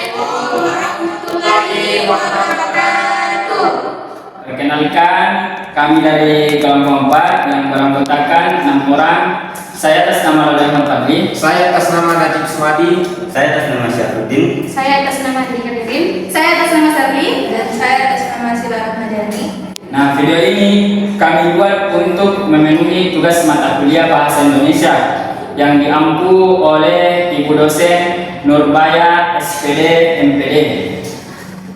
warahmatullahi wabarakatuh. Perkenalkan, kami dari kelompok 4 yang beranggotakan 6 orang. Saya atas nama Lodeh Fadli. Saya atas nama Najib Sumadi. Saya atas nama Syafruddin. Saya atas nama Dika Ririn. Saya atas nama Sarli. Dan saya atas nama Sila Rahmadani. Nah, video ini kami buat untuk memenuhi tugas mata kuliah Bahasa Indonesia yang diampu oleh Ibu dosen Nurbaya SPD MPD.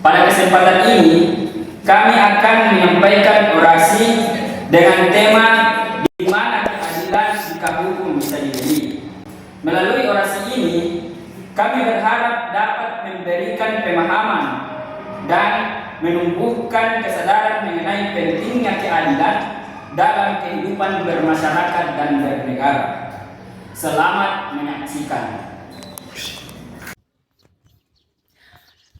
Pada kesempatan ini kami akan menyampaikan orasi dengan tema di mana keadilan jika hukum bisa dibeli. Melalui orasi ini kami berharap dapat memberikan pemahaman dan menumbuhkan kesadaran mengenai pentingnya keadilan dalam kehidupan bermasyarakat dan bernegara. Selamat menyaksikan.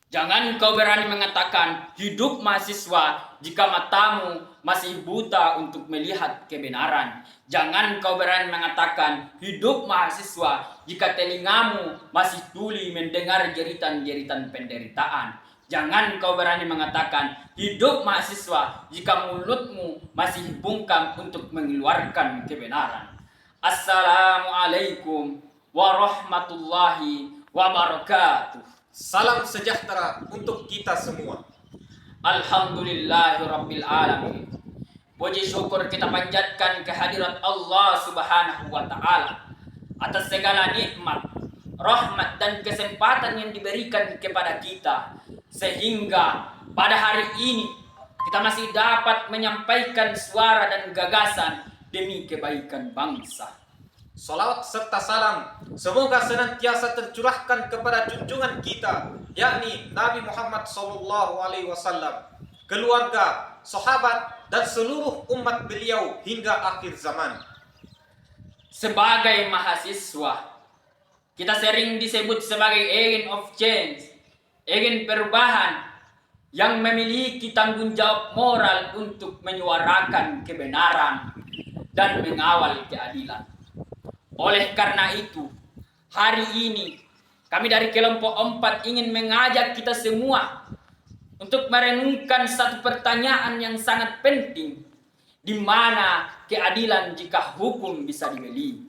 Jangan kau berani mengatakan hidup mahasiswa jika matamu masih buta untuk melihat kebenaran. Jangan kau berani mengatakan hidup mahasiswa jika telingamu masih tuli mendengar jeritan-jeritan penderitaan. Jangan kau berani mengatakan hidup mahasiswa jika mulutmu masih bungkam untuk mengeluarkan kebenaran. Assalamualaikum warahmatullahi wabarakatuh. Salam sejahtera untuk kita semua. Alhamdulillahirabbil alamin. Puji syukur kita panjatkan kehadirat Allah Subhanahu wa taala atas segala nikmat, rahmat dan kesempatan yang diberikan kepada kita sehingga pada hari ini kita masih dapat menyampaikan suara dan gagasan demi kebaikan bangsa. Salawat serta salam semoga senantiasa tercurahkan kepada junjungan kita, yakni Nabi Muhammad SAW, keluarga, sahabat, dan seluruh umat beliau hingga akhir zaman. Sebagai mahasiswa, kita sering disebut sebagai agent of change, agen perubahan yang memiliki tanggung jawab moral untuk menyuarakan kebenaran dan mengawal keadilan. Oleh karena itu, hari ini kami dari kelompok 4 ingin mengajak kita semua untuk merenungkan satu pertanyaan yang sangat penting. Di mana keadilan jika hukum bisa dibeli?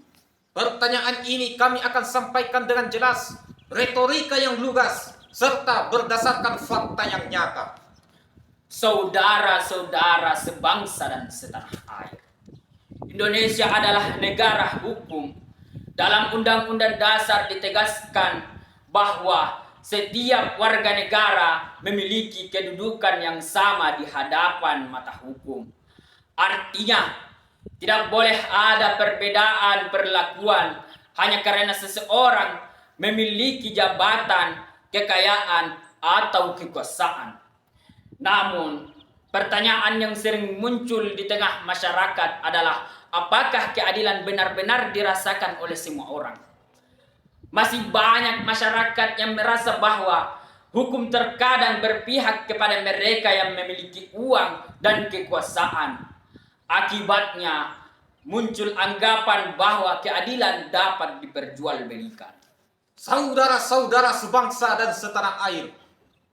Pertanyaan ini kami akan sampaikan dengan jelas, retorika yang lugas, serta berdasarkan fakta yang nyata. Saudara-saudara sebangsa dan setanah air, Indonesia adalah negara hukum. Dalam Undang-Undang Dasar ditegaskan bahwa setiap warga negara memiliki kedudukan yang sama di hadapan mata hukum. Artinya, tidak boleh ada perbedaan perlakuan hanya karena seseorang memiliki jabatan, kekayaan, atau kekuasaan. Namun, pertanyaan yang sering muncul di tengah masyarakat adalah apakah keadilan benar-benar dirasakan oleh semua orang? Masih banyak masyarakat yang merasa bahwa hukum terkadang berpihak kepada mereka yang memiliki uang dan kekuasaan. Akibatnya, muncul anggapan bahwa keadilan dapat diperjualbelikan. Saudara-saudara sebangsa dan setanah air,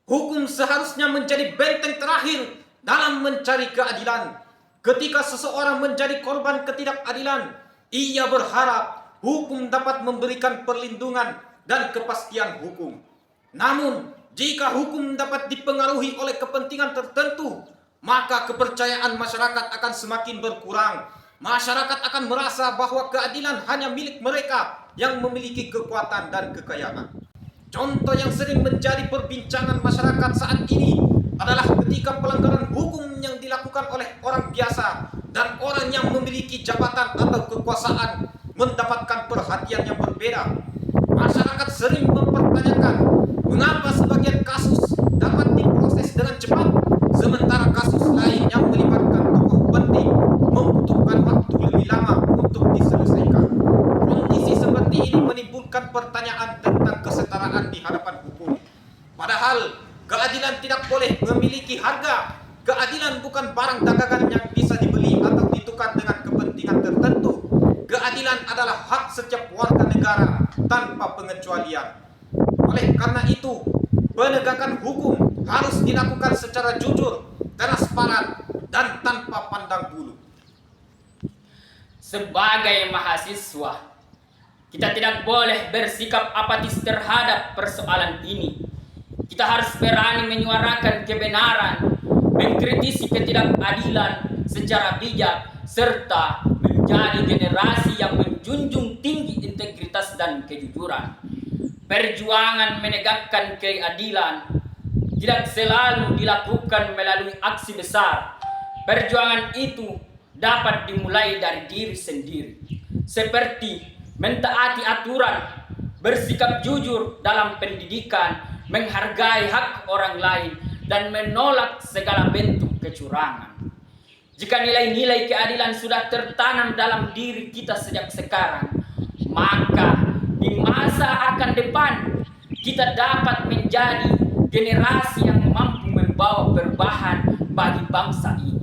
hukum seharusnya menjadi benteng terakhir dalam mencari keadilan. Ketika seseorang menjadi korban ketidakadilan, ia berharap hukum dapat memberikan perlindungan dan kepastian hukum. Namun, jika hukum dapat dipengaruhi oleh kepentingan tertentu, maka kepercayaan masyarakat akan semakin berkurang. Masyarakat akan merasa bahwa keadilan hanya milik mereka yang memiliki kekuatan dan kekayaan. Contoh yang sering menjadi perbincangan masyarakat saat ini adalah ketika pelanggaran hukum yang dilakukan oleh orang biasa dan orang yang memiliki jabatan atau kekuasaan mendapatkan perhatian yang berbeda. Masyarakat sering mempertanyakan mengapa sebagian kasus dapat diproses dengan cepat, sementara kasus lain yang melibatkan tokoh penting membutuhkan waktu lebih lama untuk diselesaikan. Kondisi seperti ini menimbulkan pertanyaan tentang kesetaraan di hadapan hukum. Padahal keadilan tidak boleh memiliki harga. Keadilan bukan barang dagangan yang bisa dibeli atau ditukar dengan kepentingan tertentu. Keadilan adalah hak setiap warga negara tanpa pengecualian. Oleh karena itu, penegakan hukum harus dilakukan secara jujur, transparan, dan tanpa pandang bulu. Sebagai mahasiswa, kita tidak boleh bersikap apatis terhadap persoalan ini. Kita harus berani menyuarakan kebenaran, mengkritisi ketidakadilan secara bijak, serta menjadi generasi yang menjunjung tinggi integritas dan kejujuran. Perjuangan menegakkan keadilan tidak selalu dilakukan melalui aksi besar. Perjuangan itu dapat dimulai dari diri sendiri, seperti mentaati aturan, bersikap jujur dalam pendidikan, menghargai hak orang lain, dan menolak segala bentuk kecurangan. Jika nilai-nilai keadilan sudah tertanam dalam diri kita sejak sekarang, maka di masa akan depan kita dapat menjadi generasi yang mampu membawa perubahan bagi bangsa ini.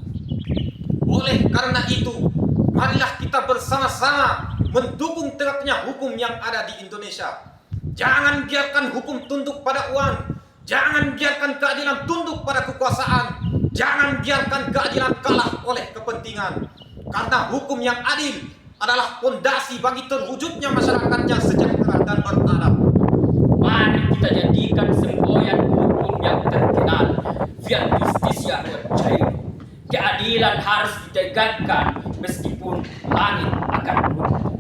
Oleh karena itu, marilah kita bersama-sama mendukung tegaknya hukum yang ada di Indonesia. Jangan biarkan hukum tunduk pada uang. Jangan biarkan keadilan tunduk pada kekuasaan. Jangan biarkan keadilan kalah oleh kepentingan. Karena hukum yang adil adalah fondasi bagi terwujudnya masyarakat yang sejahtera dan beradab. Mari kita jadikan semboyan hukum yang terkenal, via justisia cair. Keadilan harus ditegakkan meskipun langit akan runtuh.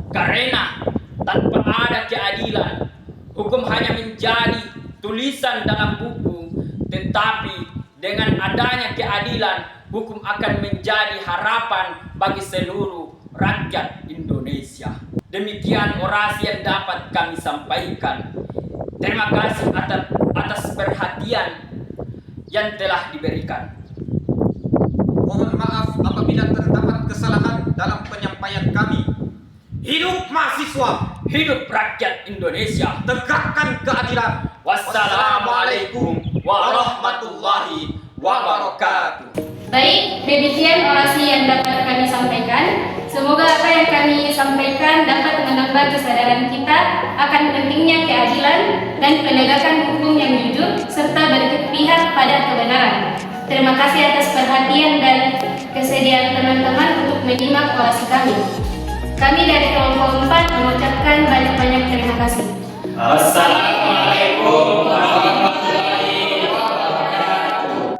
Karena tanpa ada keadilan, hukum hanya menjadi tulisan dalam buku, tetapi dengan adanya keadilan, hukum akan menjadi harapan bagi seluruh rakyat Indonesia. Demikian orasi yang dapat kami sampaikan. Terima kasih atas perhatian yang telah diberikan. Mohon maaf apabila terdapat kesalahan dalam penyampaian kami. Hidup mahasiswa, Hidup rakyat Indonesia. tegakkan keadilan. Wassalamualaikum warahmatullahi wabarakatuh. Baik, demikian orasi yang dapat kami sampaikan. Semoga apa yang kami sampaikan dapat menambah kesadaran kita akan pentingnya keadilan dan penegakan hukum yang jujur serta berpihak pada kebenaran. Terima kasih atas perhatian dan kesediaan teman-teman untuk menyimak orasi kami. Kami dari kelompok 4 mengucapkan banyak-banyak terima kasih. Assalamualaikum warahmatullahi wabarakatuh.